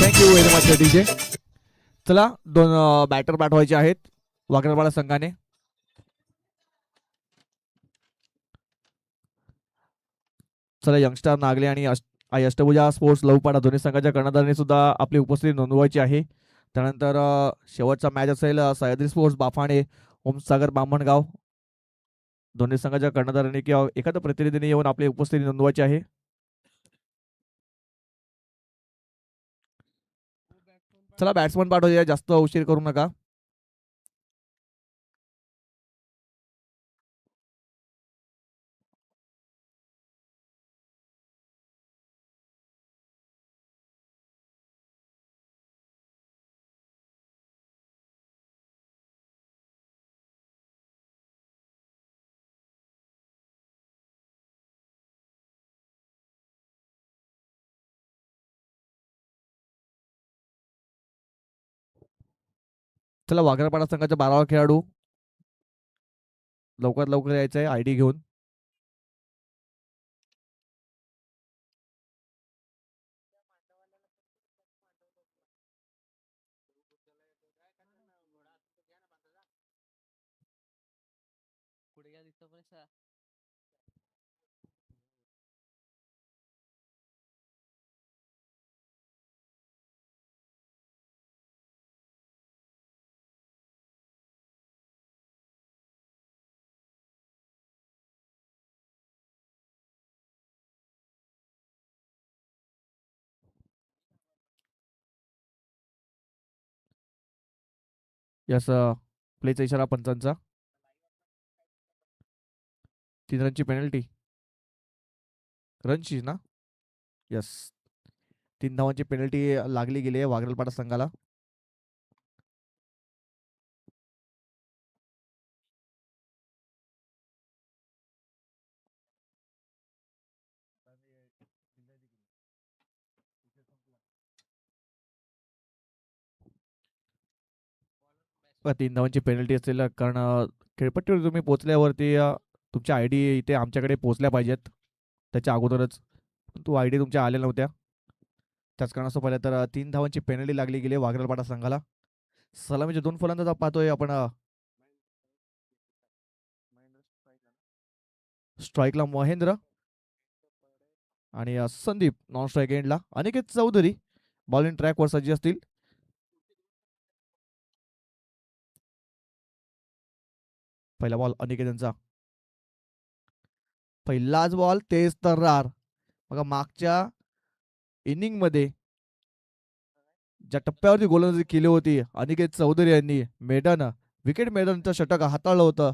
Thank you very much DJ. चला दोन batter पाठवायचे आहेत वाकरपाडा संघाने. चला यंगस्टर नागले आणि अष्टभुजा स्पोर्ट्स लवपाडा दोन्ही संघाच्या कर्णधारांनी सुद्धा आपली उपस्थिती नोंदवायची आहे. त्यानंतर शेवटचा मॅच असेल सह्याद्री स्पोर्ट्स बाफाणे ओमसागर बामणगाव दोन्ही संघाच्या कर्णधारांनी किंवा एखाद्या प्रतिनिधीने येऊन आपली उपस्थिती नोंदवायची आहे. चला बॅट्समन पाठवूया, जास्त उशीर करू नका. चला वाघरपाडा संघाच्या 12वा खेळाडू लवकरात लवकर यायचं आहे आयडी घेऊन. यस प्लेचा इशारा पंचांचा. 3 रनची पेनल्टी रनची ना. यस 3 धावांची पेनल्टी लागली गेली आहे वाघरपाडा संघाला. तीन धावांची पेनल्टी असेल कारण खेळपट्टीवर तुम्ही पोहोचल्यावरती तुमच्या आय डी इथे आमच्याकडे पोहोचल्या पाहिजेत त्याच्या अगोदरच. तू आय डी तुमच्या आल्या नव्हत्या त्याच कारणास्तव पाहिलं तर 3 धावांची पेनल्टी लागली गेली वाघरपाडा संघाला. सलामीचे 2 फलंदाज पाहतोय आपण. स्ट्राईकला महेंद्र आणि संदीप नॉन स्ट्राईक एंडला अनिकेत चौधरी बॉलिंग ट्रॅकवर सज्ज असतील. पहिला बॉल अनिकेत यांचा. पहिलाच बॉल तेज तर्रार. बघा मागच्या इनिंग मध्ये ज्या टप्प्यावरती गोलंदाजी केली होती अनिकेत चौधरी यांनी विकेट मेडनचं षटक हाताळलं होतं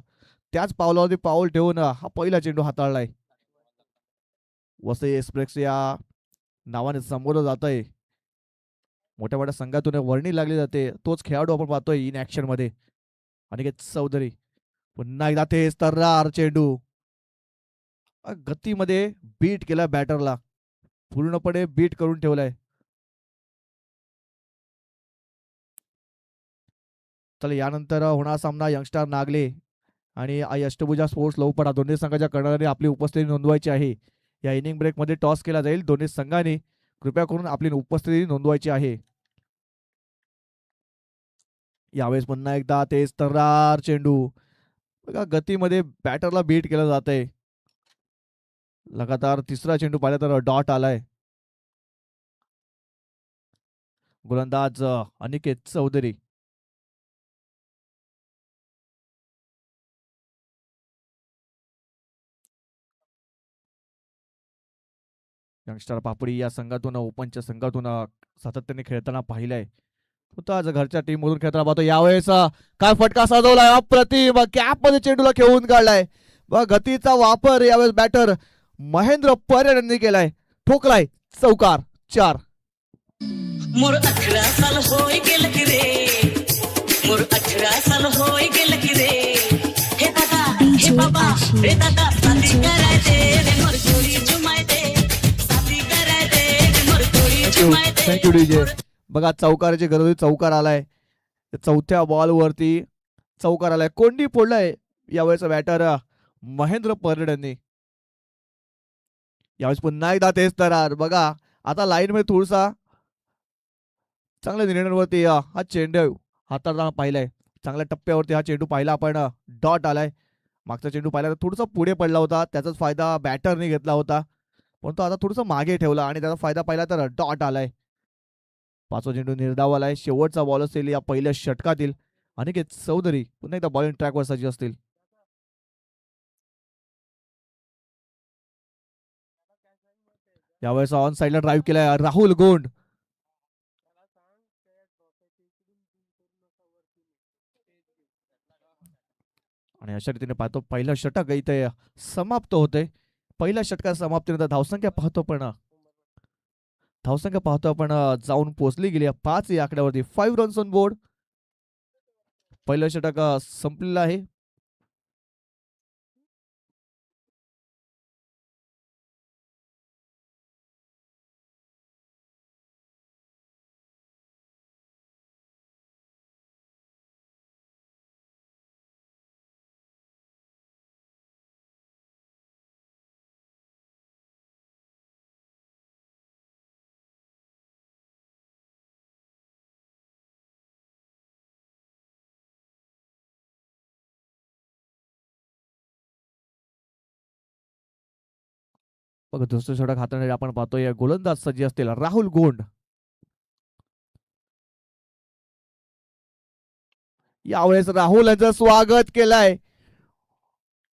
त्याच पावलावरती पाऊल ठेवून हा पहिला चेंडू हाताळलाय. वसई एक्सप्रेस या नावाने संबोधलं जात आहे. मोठ्या मोठ्या संघातून वर्णी लागली जाते तोच खेळाडू आपण पाहतोय इन ऍक्शन मध्ये अनिकेत चौधरी. पुन्हा एकदा तेज तर्रार चेंडू. गतीमध्ये बीट केला बॅटरला पूर्णपणे बीट करून ठेवलाय. चला यानंतर होणार सामना यंगस्टर नागले आणि अष्टभुजा स्पोर्ट्स लवपाडा दोन्ही संघाच्या कर्णधारांनी आपली उपस्थिती नोंदवायची आहे. या इनिंग ब्रेक मध्ये टॉस केला जाईल. दोन्ही संघांनी कृपया करून आपली उपस्थिती नोंदवायची आहे. यावेळेस पुन्हा एकदा तेज तर्रार चेंडू. बघा गतीमध्ये बॅटरला बीट केलं जात आहे. लगातार तिसरा चेंडू पाहिला तर डॉट आलाय. गोलंदाज अनिकेत चौधरी. यंगस्टर पापडी या संघातून ओपनच्या संघातून सातत्याने खेळताना पाहिलंय. आज घरच्या टीम मधून खेळताना पाहतो. यावेळेस काय फटका साधवलाय अप्रतिम. कॅप मध्ये चेंडूला खेळून काढलाय. गतीचा वापर यावेळेस बॅटर महेंद्र पर्यट यांनी केलाय. ठोकलाय चौकार 4. मोर 18 साल होय गेल की रे. मोर 18 साल होय गेल की रे. हे दादा हे बाबा रे दादा साथी करायचे रे मोर जोडी जुमायते साथी करायचे रे मोर जोडी जुमायते थँक्यू डीजे. बघा चौकाराची गरज होती, चौकार आलाय. चौथ्या बॉल वरती चौकार आलाय, कोंडी फोडलाय यावेळेचा बॅटर महेंद्र परड यांनी. यावेळेस पुन्हा एकदा तेच तरार. बघा आता लाईन मध्ये थोडसा चांगल्या निर्णयांवरती हा चेंडू हाताळताना पाहिलाय. चांगल्या टप्प्यावरती हा चेंडू पाहिला आपण. डॉट आलाय. मागचा चेंडू पाहिला तर थोडासा पुढे पडला होता, त्याचाच फायदा बॅटरने घेतला होता, परंतु आता थोडंसं मागे ठेवला आणि त्याचा फायदा पाहिला तर डॉट आलाय. पाचवा चेंडू निर्धाव आलाय. शेवटचा बॉल असेल या पहिल्या षटकातील. अनिकेत चौधरी पुन्हा एकदा बॉलिंग ट्रॅकवर सज्ज असतील. यावेळेस ऑन साइडला ड्राईव्ह केलाय राहुल गोंड. आणि अशा रीतीने पाहतो पहिलं षटक इथे समाप्त होते. पहिल्या षटकात समाप्तीनंतर धावसंख्या पाहतो पण आपण जाऊन पोहोचली गेली 5 या आकड्यावरती. 5 रन्स ऑन बोर्ड. पहिलं षटक संपलेलं आहे. बघा दुसरं षटक हाताळण्यासाठी आपण पाहतोय गोलंदाज सज्ज असतील राहुल गोंड. यावेळेस राहुल यांचं स्वागत केलंय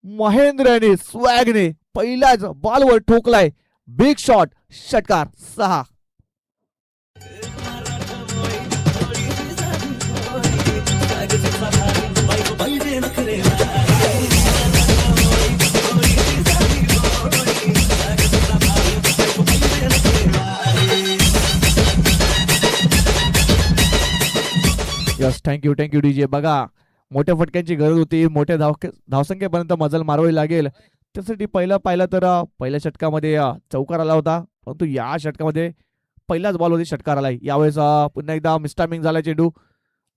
महेंद्रने स्वॅगने. पहिल्याच बॉलवर ठोकलाय बिग शॉट. षटकार 6. Yes thank you DJ. बघा मोठ्या फटक्यांची गरज होती, मोठ्या धावसंख्येपर्यंत मजल मारावी लागेल. त्यासाठी पहिलं पाहिलं तर पहिल्या षटकामध्ये चौकार आला होता, परंतु या षटकामध्ये पहिलाच बॉल होती षटकार आलाय. यावेळेस पुन्हा एकदा मिस्टामिंग झाला चेंडू.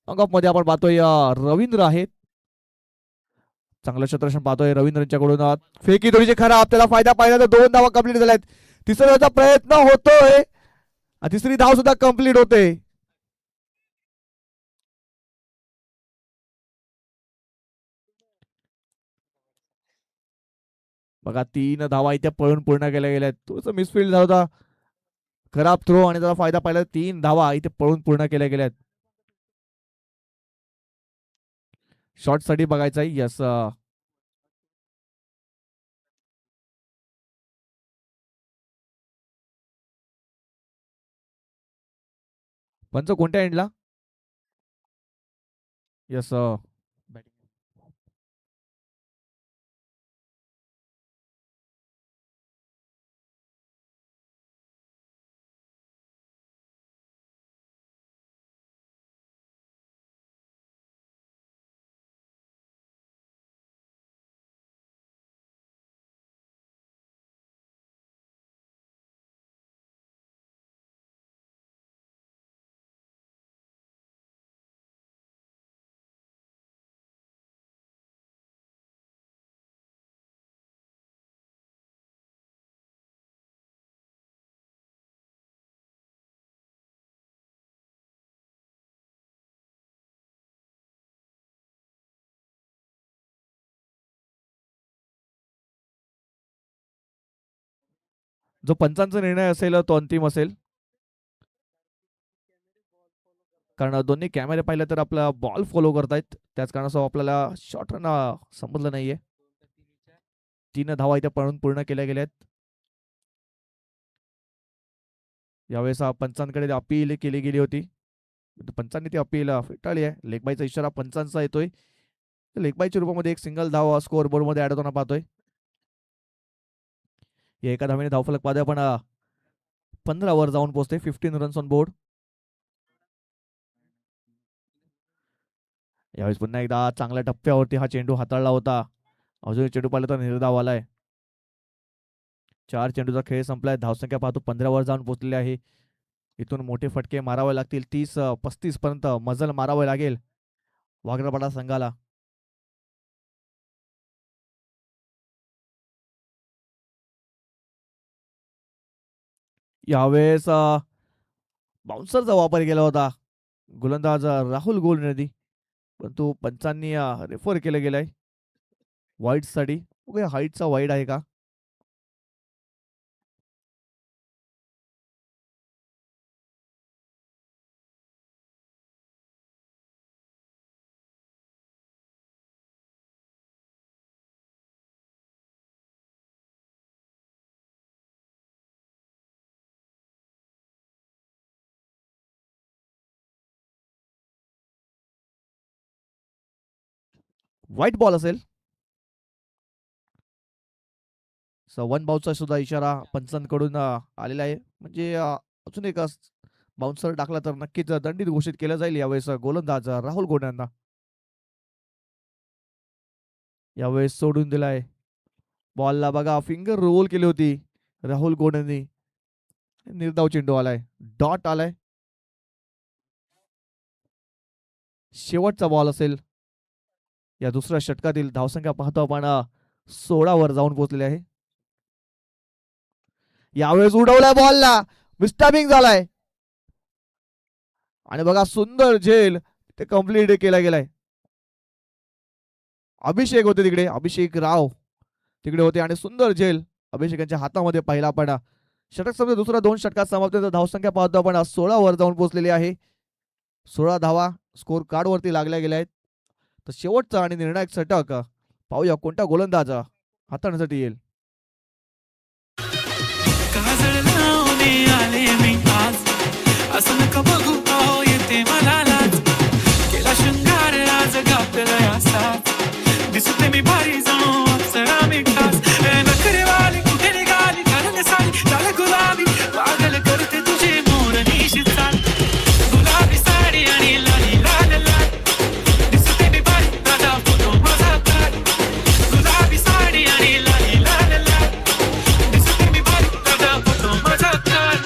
मध्ये आपण पाहतोय रवींद्र आहेत. चांगलं क्षेत्ररक्षण पाहतोय रवींद्रच्याकडून. फेकी थोडीशी खराब, त्याला फायदा पाहिला तर 2 धावा कंप्लीट झाल्यात. तिसऱ्याचा प्रयत्न होतोय, तिसरी धाव सुद्धा कंप्लीट होते. बघा 3 धावा इथे पळून पूर्ण केल्या गेल्या. थोडंसं मिसफिल्ड झाला होता, खराब थ्रो आणि त्याचा फायदा पाहिला. 3 धावा इथे पळून पूर्ण केल्या गेल्यात. शॉर्ट साठी बघायचा आहे. यस पंच कोणत्या एंडला? यस जो पंचांचा निर्णय असेल तो अंतिम असेल, कारण दोन्ही कॅमेरे पाहिले तर आपला बॉल फॉलो करतायत. त्याच कारणासह आपल्याला शॉर्ट रन समजलं नाहीये. 3 धावा इथे पळून पूर्ण केल्या गेल्यात. यावेळेस पंचांकडे अपील केली गेली होती, पंचांनी ती अपील फेटाळली आहे. लेगबाईचा इशारा पंचांचा येतोय. लेगबाईच्या रूपामध्ये एक सिंगल धाव स्कोअर बोर्ड मध्ये ऍड होताना पाहतोय. एका धावेने धावफलक पाहतोय आपण 15 वर जाऊन पोहोचते. 15 रन्स ऑन बोर्ड. यावेळेस पुन्हा एकदा चांगल्या टप्प्यावरती हा चेंडू हाताळला होता अजून एक चेंडू पाहिला तर निर्धाव आलाय. 4 चेंडूचा खेळ संपलाय. धावसंख्या पाहतो 15 वर जाऊन पोहोचलेली आहे. इथून मोठे फटके मारावे लागतील. 30-35 पर्यंत मजल मारावे लागेल वाघरापाडा संघाला. यावेळेस बाउन्सरचा वापर केला होता गोलंदाज राहुल गोलनेनी, परंतु पंचांनी रेफर केलं गेलंय वाईडसाठी. बघूया हाईटचा वाईड आहे का. व्हाईट बॉल असेल. वन बाउन्सचा सुद्धा इशारा पंचांकडून आलेला आहे. म्हणजे अजून एक बाउन्सर टाकला तर नक्कीच दंडित घोषित केलं जाईल यावेळेस गोलंदाज राहुल गोड यांना. यावेळेस सोडून दिलाय. बॉलला बघा फिंगर रोल केली होती राहुल गोड यांनी. निर्धाव चेंडू आलाय. डॉट आलाय. शेवटचा बॉल असेल या दुसऱ्या षटकातील. धावसंख्या पाहतो आपण 16 वर जाऊन पोहोचलेले आहे. यावेळेस उडवलाय बॉलला. मिस्टाबिंग झालाय आणि बघा सुंदर झेल ते कम्प्लीट केला गेलाय. अभिषेक होते तिकडे. अभिषेक राव तिकडे होते आणि सुंदर झेल अभिषेकांच्या हातामध्ये पहिला पडा. षटक समजा दुसरा 2 षटकात समाप्त. धावसंख्या पाहतो आपण 16 वर जाऊन पोहोचलेली आहे. 16 धावा स्कोर कार्ड वरती लागल्या गेल्या आहेत. तर शेवटचा आणि निर्णायक षटक पाहूया कोणत्या गोलंदाज हाताळण्यासाठी येईल. काजळ लावणे आले मी आज, असं नका बघू अहो येते मला लाज. केला शृंगार आज गातला असाच, दिसते मी भारी जणू अप्सरा मी खास. नखरेवाली कुठे निघाली कारण साली चाल गुलाबी, पागल करते तुझे मोर निशी चाल. गुलाबी साडी आणि लाली लाल लाल, दिसते मी भारी राजा फोटो माझा काढ. गुलाबी साडी आणि लाली लाल लाल, दिसते मी भारी राजा फोटो माझा काढ.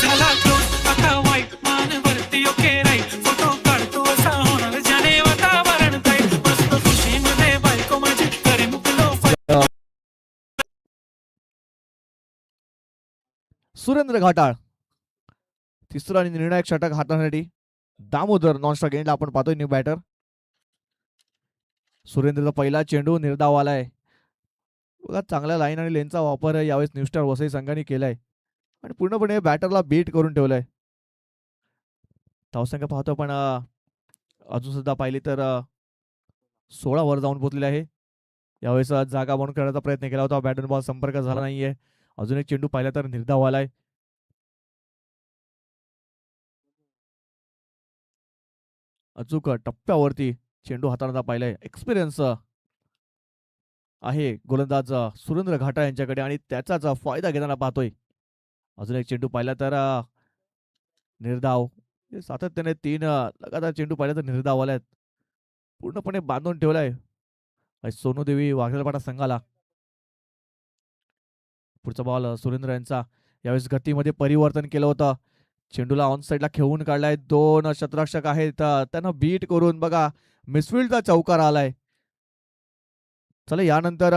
झाला क्लोज आता वाईट मान वरती ओके राईट, फोटो काढतो असा होणार ज्याने वातावरण जाईल. मस्त खुशीमध्ये बायको माझी करी मुकलो फाईट. सुरेंद्र घाटाळ तिसरा आणि निर्णायक षटक हाताळण्यासाठी. दामोदर नॉनस्टॉप एंडला आपण पाहतोय न्यू बॅटर. सुरेंद्रचा पहिला चेंडू निर्धाव आलाय. बघा चांगल्या लाईन आणि लेनचा वापर यावेळेस न्यू स्टार वसई संघाने केलाय आणि पूर्णपणे बॅटरला बीट करून ठेवलाय. धावसंख्या पाहतो आपण अजून सुद्धा पाहिली तर 16 वर जाऊन पोहोचलेले आहे. यावेळेस जागा बनवून खेळण्याचा प्रयत्न केला होता. बॅट बॉल संपर्क झाला नाहीये. अजून एक चेंडू पाहिला तर निर्धाव आलाय. अचूक टप्प्यावरती चेंडू हाताळता पाहिलाय. एक्सपिरियन्स आहे गोलंदाज सुरेंद्र घाटा यांच्याकडे आणि त्याचाच फायदा घेताना पाहतोय. अजून एक चेंडू पाहिला तर निर्धाव. सातत्याने 3 लगातार चेंडू पाहिला तर निर्धाव आलाय. पूर्णपणे बांधून ठेवलाय सोनू देवी वाघेलपाडा संघाला. पुढचा बॉल सुरेंद्र यांचा. यावेळेस गतीमध्ये परिवर्तन केलं होतं. चेंडूला ऑन साईडला खेळून काढलाय. 2 शतरक्षक आहेत त्यांना बीट करून बघा मिसफिल्डचा चौकार आलाय. चला यानंतर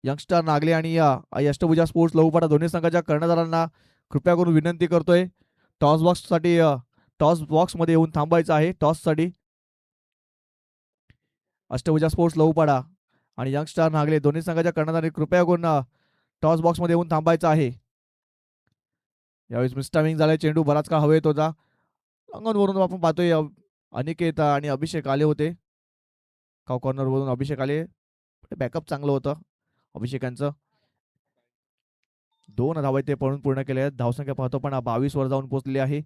यंगस्टर नागले आणि अष्टभुजा स्पोर्ट्स लघुपाटा दोन्ही संघाच्या कर्णधारांना कृपया करून विनंती करतोय टॉस बॉक्ससाठी टॉस बॉक्समध्ये येऊन थांबायचं आहे. टॉससाठी अष्टभुजा स्पोर्ट्स लघुपाडा आणि यंगस्टर नागले दोन्ही संघाच्या कर्णधारांनी कृपया करून टॉस बॉक्समध्ये येऊन थांबायचं आहे. यावेळेस मिस्टामिंग झालाय. चेंडू बराच काळ हवेत होता. अंगणवरून आपण पाहतोय अनिकेत आणि अभिषेक आले होते. कॉर्नरवरून अभिषेक आले. बॅकअप चांगलं होतं अभिषेकांचं. 2 धावा ते पळून पूर्ण केले आहेत. धावसंख्या पाहतो पण 22 वर जाऊन पोहोचलेली आहे.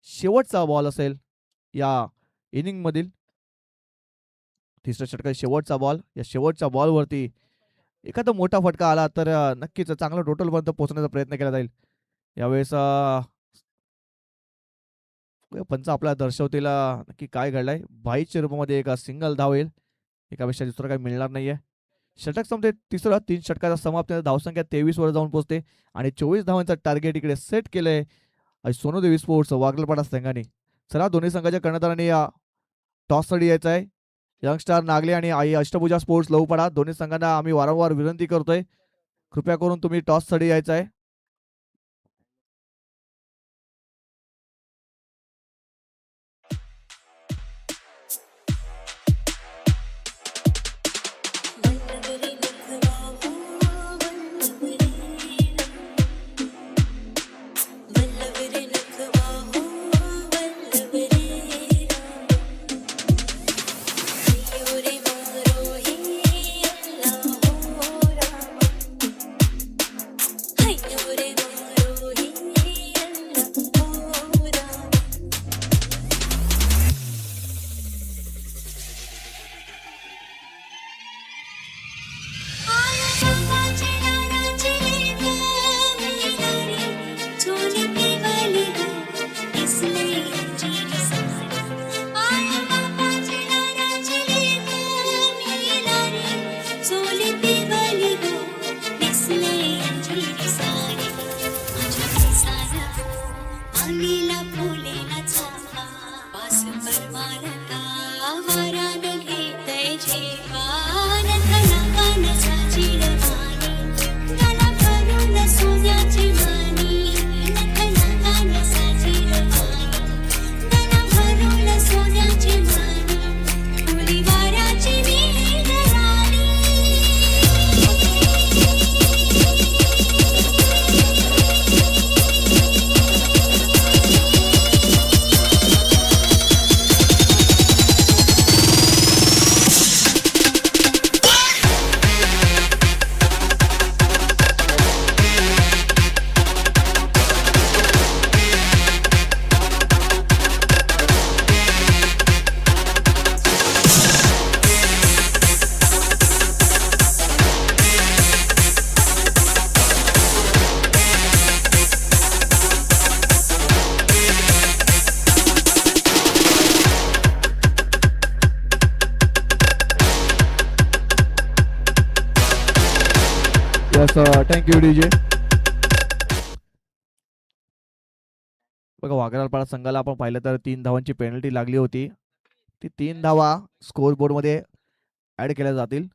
शेवटचा बॉल असेल या इनिंग मधील. तिसऱ्या षटकात शेवटचा बॉल. या शेवटच्या बॉलवरती एखादा मोठा फटका आला तर नक्कीच चांगला टोटलपर्यंत पोहोचण्याचा प्रयत्न केला जाईल. यावेळेस पंच आपल्या दर्शवतेला नक्की काय घडलंय. 22च्या रूपामध्ये एक सिंगल धाव येईल. एकापेक्षा दुसरं काही मिळणार नाहीये. षटक संपते तिसरं. 3 षटकाचा समाप्त. धावसंख्या 23 वर जाऊन पोहोचते आणि 24 धावांचं टार्गेट इकडे सेट केलंय सोनूदेवी स्पोर्ट्स वागलपाडा संघाने. चला दोन्ही संघाच्या कर्णधारांनी टॉससाठी यायचं आहे. यंगस्टार नागले आणि आई अष्टभुजा स्पोर्ट्स लवपाडा दोन्ही संघांना आम्ही वारंवार विनंती करतोय, कृपया करून तुम्ही टॉससाठी यायचं आहे. वल्लभरे नखवाहो वल्लभरे नखवाहो वल्लभरे हय्यो रे मारो हे अल्लाह हो राम हय्यो रे मारो हे अल्लाह हो राम आया बाबाजी नानाजी मीनारी चोली पिवाली गो इसलिए अंजीर सारी आया बाबाजी नानाजी मीनारी चोली पिवाली गो इसलिए अंजीर सारी माझ्या केसाला आलीला फुलेला चाफा पास परमारता वरान घेतय जेवा नथला कानसाची रवानी गला भरून सोन्याची मानी नथला कानसाची रवानी गला भरून सोन्याची मानी फुली वाऱ्याची वीण राणी यस थँक्यू डीजे. बघा वाघरालपाडा संघाला आपण पाहिलं तर 3 धावांची पेनल्टी लागली होती. ती 3 धावा स्कोर बोर्ड मध्ये ऍड केल्या जातील.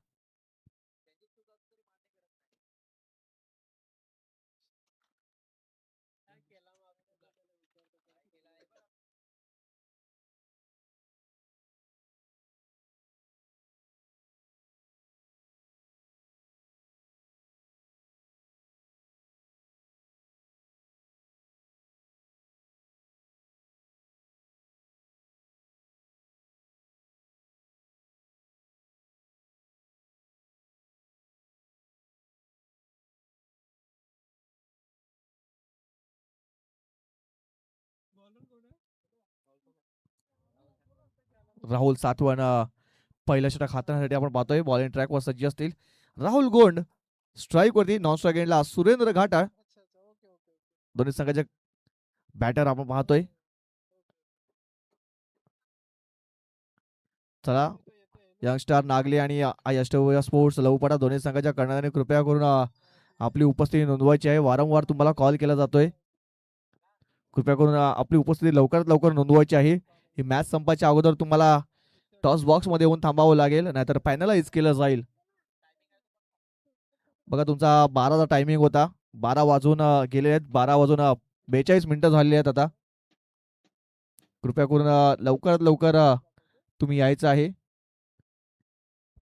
राहुल सातवण पहिल्या षटक हाताळण्यासाठी आपण पाहतोय. बॉलिंग ट्रॅकवर सज्ज असतील. राहुल गोंड स्ट्राईक वरती. नॉन स्ट्राईक एंडला सुरेंद्र घाटाळ. दोन्ही संघाचे बॅटर आपण पाहतोय. चला यंगस्टार नागले आणि आई अष्टभुजा स्पोर्ट्स लवपाडा दोन्ही संघाच्या कर्णधारांनी कृपया करून आपली उपस्थिती नोंदवायची आहे. वारंवार तुम्हाला कॉल केला जातोय. कृपया करून आपली उपस्थिती लवकरात लवकर नोंदवायची आहे. ही मॅच संपायच्या अगोदर तुम्हाला टॉस बॉक्स मध्ये येऊन थांबावं लागेल, नाहीतर फायनलाइज केलं जाईल. बघा तुमचा 12चा टायमिंग होता. 12 वाजून गेले आहेत. 12 वाजून 42 मिनिटं झालेली आहेत आता. कृपया करून लवकरात लवकर तुम्ही यायचं आहे.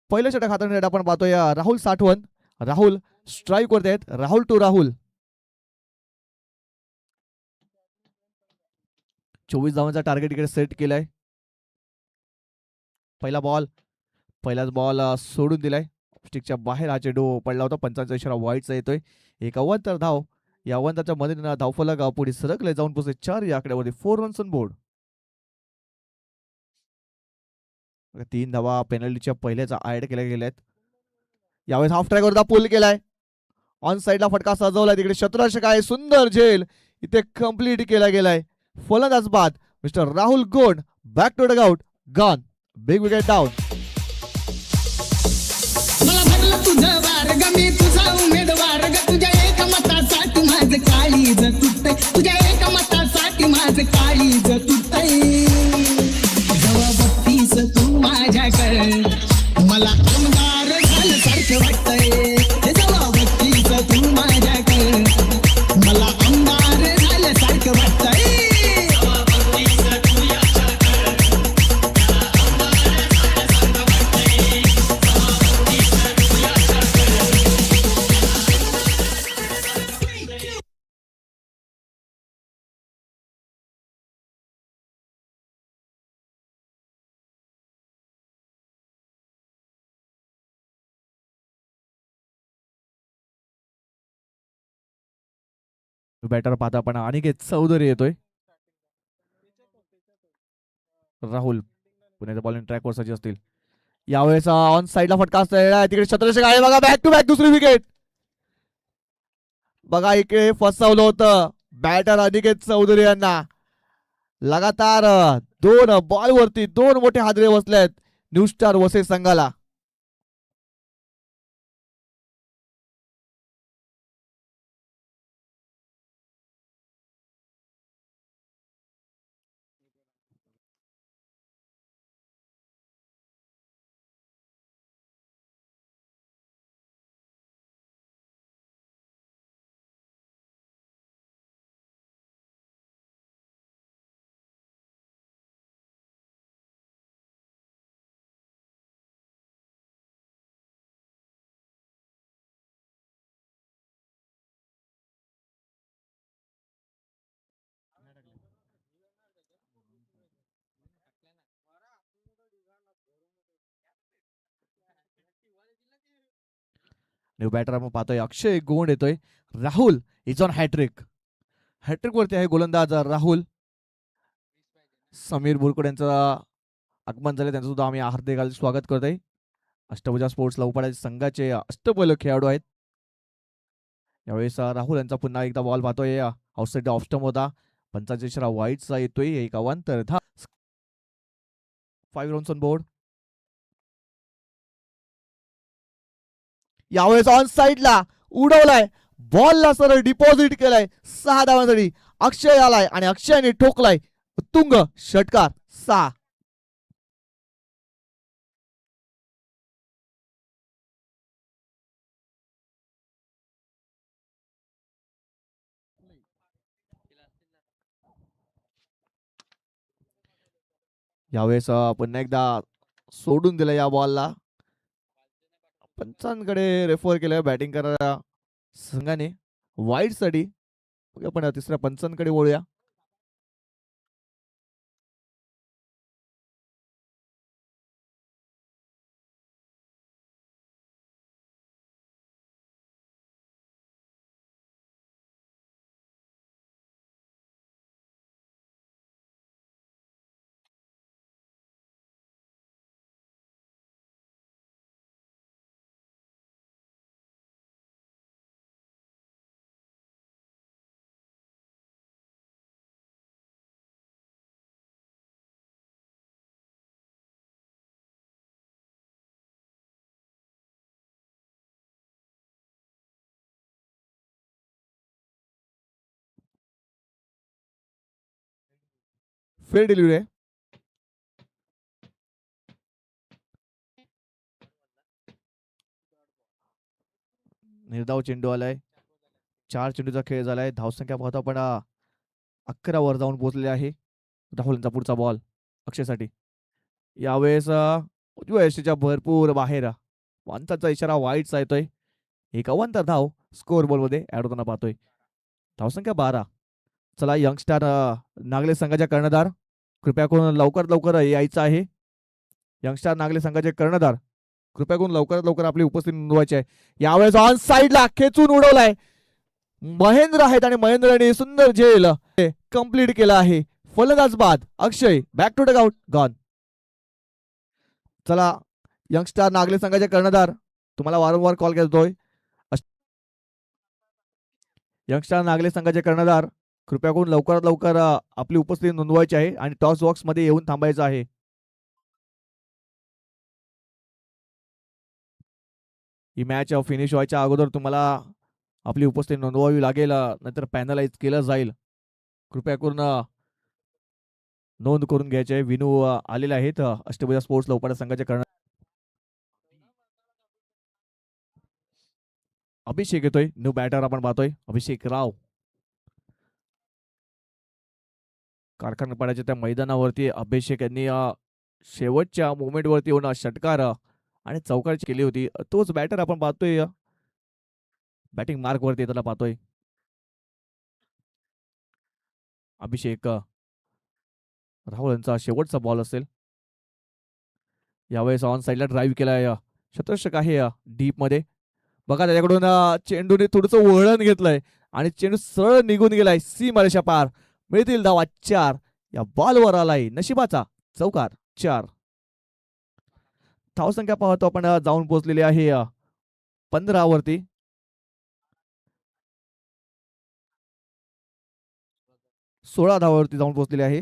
पहिलं षटक हाताळण्यासाठी आपण पाहतोय राहुल साठवण. राहुल स्ट्राईक वरती आहेत. राहुल टू राहुल. 24 धावांचा टार्गेट इकडे सेट केलाय. पहिलाच बॉल सोडून दिलाय. स्टिकच्या बाहेर हा चेंडू पडला होता. पंचांचा इशारा वाईटचा येतोय. एक अवांतर धाव. या अवांतरच्या मदतीने धावफलक पुढे सरकले जाऊन पोहोचले 4 या आकड्यावरती. 4 रन्स ऑन बोर्ड. 3 धावा पेनल्टीच्या पहिल्याचा ऍड केल्या गेल्या आहेत. यावेळेस हाफ ट्रॅक वरचा पुल केलाय. ऑन साइडला फटका सजवलाय. तिकडे शतरक्षक आहे. सुंदर झेल इथे कम्प्लीट केला गेलाय. फलंदाज बाद mister Rahul Gond. Back to dugout. Gone. Big wicket down. मला भरलं तुझं वार ग मी तुझा उमेदवार ग तुझ्या एका मतासाठी माझं काळीज तुटतंय तुझ्या एका मतासाठी माझं काळीज तुटतंय जेव्हा बघतीस तू माझ्याकडे मला आमदार झाल्यासारखं वाटतंय जेव्हा बघतीस तू माझ्याकडे मला आमदार झाल्यासारखं वाटतंय बॅटर पाहता पण अनिकेत चौधरी येतोय. राहुल पुण्याच्या बॉलिंग ट्रॅकवर सज्ज असतील. यावेळेस ऑन साइडला फटका असलेला तिकडे शतरक्षक आहे बघा. बॅक टू बॅक दुसरी विकेट. बघा इकडे फसवलं होतं बॅटर अनिकेत चौधरी यांना. लगातार 2 बॉल वरती 2 मोठे हादरे बसलेत न्यू स्टार वसई संघाला. न्यू बॅटर आपण पाहतोय अक्षय गोंड येतोय. Rahul is on hattrick. Hattrick वरती आहे गोलंदाज राहुल. समीर बुरकुड यांचं आगमन झालं. त्यांचं सुद्धा आम्ही हार्दिक स्वागत करतोय. अष्टभुजा स्पोर्ट्स लवपाडा संघाचे अष्टबल खेळाडू आहेत. यावेळेस राहुल यांचा पुन्हा एकदा बॉल पाहतोय. आउटसाइड ऑफ स्टंप होता. पंचांचा इशारा वाईटचा येतोय. एक अवांतर 5 रन्स ऑन बोर्ड. यावेळेस ऑन साइडला उडवलाय बॉलला सरळ डिपॉझिट केलाय 6 धावांसाठी. अक्षय आलाय आणि अक्षयने ठोकलाय उत्तुंग षटकार 6. यावेळेस पुन्हा एकदा सोडून दिलं या बॉलला. पंचांकडे रेफर केलं बॅटिंग करणाऱ्या संघाने वाईट साठी. आपण तिसऱ्या पंचांकडे वळूया. फेर डिलिव्हरी आहे. निर्धाव चेंडू आलाय. 4 चेंडूचा खेळ झालाय. धावसंख्या पाहता पण 11 वर जाऊन पोहोचले आहे. राहुलचा पुढचा बॉल अक्षयसाठी. यावेळेस उजव्या यष्टीच्या भरपूर बाहेर पंचांचा इशारा वाईटचा येतोय. एक अवांतर धाव स्कोर बॉल मध्ये ऍड होताना पाहतोय. धावसंख्या 12. चला यंगस्टार नागले संघाच्या कर्णधार कृपया करून लवकर यायचं आहे. यंगस्टार नागले संघाचे कर्णधार कृपया करून लवकरात लवकर आपली उपस्थिती नोंदवायची आहे. यावेळेस ऑन साइडला खेचून उडवलाय महेंद्र आहेत आणि महेंद्रने सुंदर झेल कंप्लीट केला आहे. फलंदाज बाद Akshay. Back to dugout. Gone. चला यंगस्टार नागले संघाचे कर्णधार तुम्हाला वारंवार कॉल करतोय. यंगस्टर नागले संघाचे कर्णधार कृपया करून लवकरात लवकर आपली उपस्थिती नोंदवायची आहे आणि टॉस बॉक्स मध्ये येऊन थांबायचं आहे. ही मॅच फिनिश व्हायच्या अगोदर तुम्हाला आपली उपस्थिती नोंदवावी लागेल, नाहीतर पॅनलाइज केलं जाईल. कृपया करून नोंद करून घ्यायचे आहे. विनू आलेले आहेत अष्टभुजा स्पोर्ट्स लवकर संघाचे कर्णधार. अभिषेक येतोय, न्यू बॅटर आपण पाहतोय अभिषेक राव. कारखानपाड्याच्या त्या मैदानावरती अभिषेक यांनी शेवटच्या मोमेंट वरती येऊन षटकार आणि चौकारची केली होती. तोच बॅटर आपण पाहतोय बॅटिंग मार्क वरती त्याला पाहतोय. अभिषेक राहुल यांचा शेवटचा बॉल असेल. यावेळेस ऑन साईडला ड्राईव्ह केलाय शतरक्षक आहे डीप मध्ये. बघा त्याच्याकडून चेंडूने थोडस वळण घेतलंय आणि चेंडू सरळ निघून गेलाय सीमारेषा पार. मिळतील धावा 4. या बॉलवर आलाय नशिबाचा चौकार 4. धावसंख्या पाहतो आपण जाऊन पोहोचलेली आहे 15 वरती. 16 धावावरती जाऊन पोहोचलेली आहे.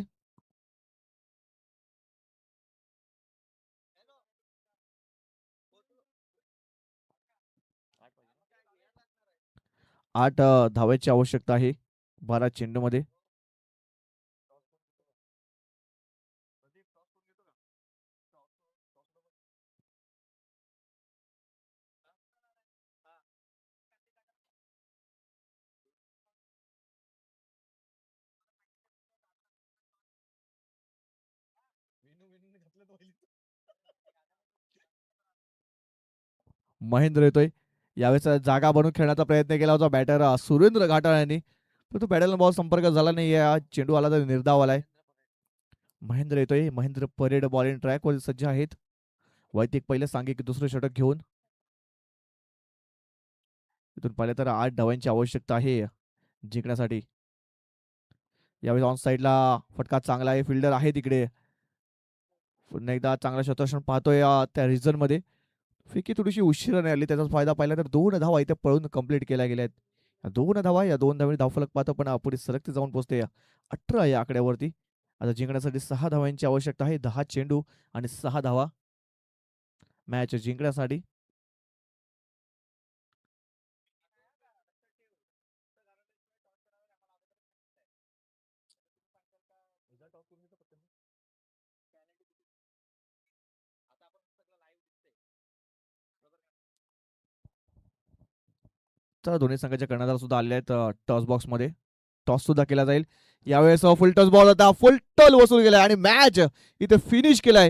आठ धावांची आवश्यकता आहे 12 चेंडू मध्ये. महेंद्र येतोय. यावेळेस जागा बनवून खेळण्याचा प्रयत्न केला होता बॅटर सुरेंद्र घाटाळ यांनी, पण तो बॅटरला बॉल संपर्क झाला नाही. चेंडू आला तर निर्धाव आलाय. महेंद्र येतोय. महेंद्र परेड बॉलिंग ट्रॅक वर सज्ज आहेत. वैदिक पहिले सांगितले दुसरं षटक घेऊन. इथून पाहिलं तर 8 धावांची आवश्यकता आहे जिंकण्यासाठी. यावेळी ऑन साईडला फटका चांगला आहे. फिल्डर आहे तिकडे. पुन्हा एकदा चांगला शतरक्षण पाहतोय त्या रिझन मध्ये. फिकी थोडीशी उशिराने आली, त्याचा फायदा पाहिला तर 2 धावा इथे पळून कंप्लीट केल्या गेल्या आहेत. 2 धावा, या 2 धावांनी धावफलक पाहतो पण पुढे सरकते जाऊन पोहोचते 18 या आकड्यावरती. आता जिंकण्यासाठी 6 धावांची आवश्यकता आहे. 10 चेंडू आणि 6 धावा मॅच जिंकण्यासाठी. तर दोन्ही संघाच्या कर्णधार सुद्धा आले आहेत टॉस बॉक्स मध्ये. टॉस सुद्धा केला जाईल. यावेळेस फुल टॉस बॉल होता, फुल टॉल वसूल केलाय आणि मॅच इथे फिनिश केलाय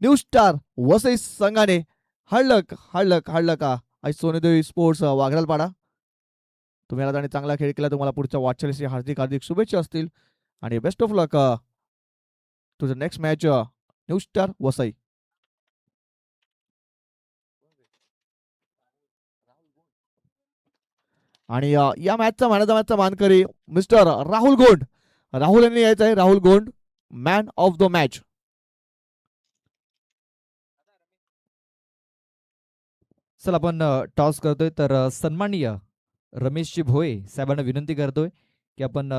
न्यू स्टार वसई संघाने. हडलक हडलक हडलक आज सोनेदेवी स्पोर्ट्स वाघरालपाडा. तुम्ही आलात आणि चांगला खेळ केला. तुम्हाला पुढच्या वाटचालीसाठी हार्दिक हार्दिक शुभेच्छा असतील आणि best of luck to the next match new star Vasai. आणि या मॅचचा मॅचचा मानकरी मिस्टर राहुल गोंड. राहुल यांनी यायचं आहे. Rahul Gond man of the match. चल आपण टॉस करतोय तर सन्माननीय रमेशजी भोये साहेबांना विनंती करतोय की आपण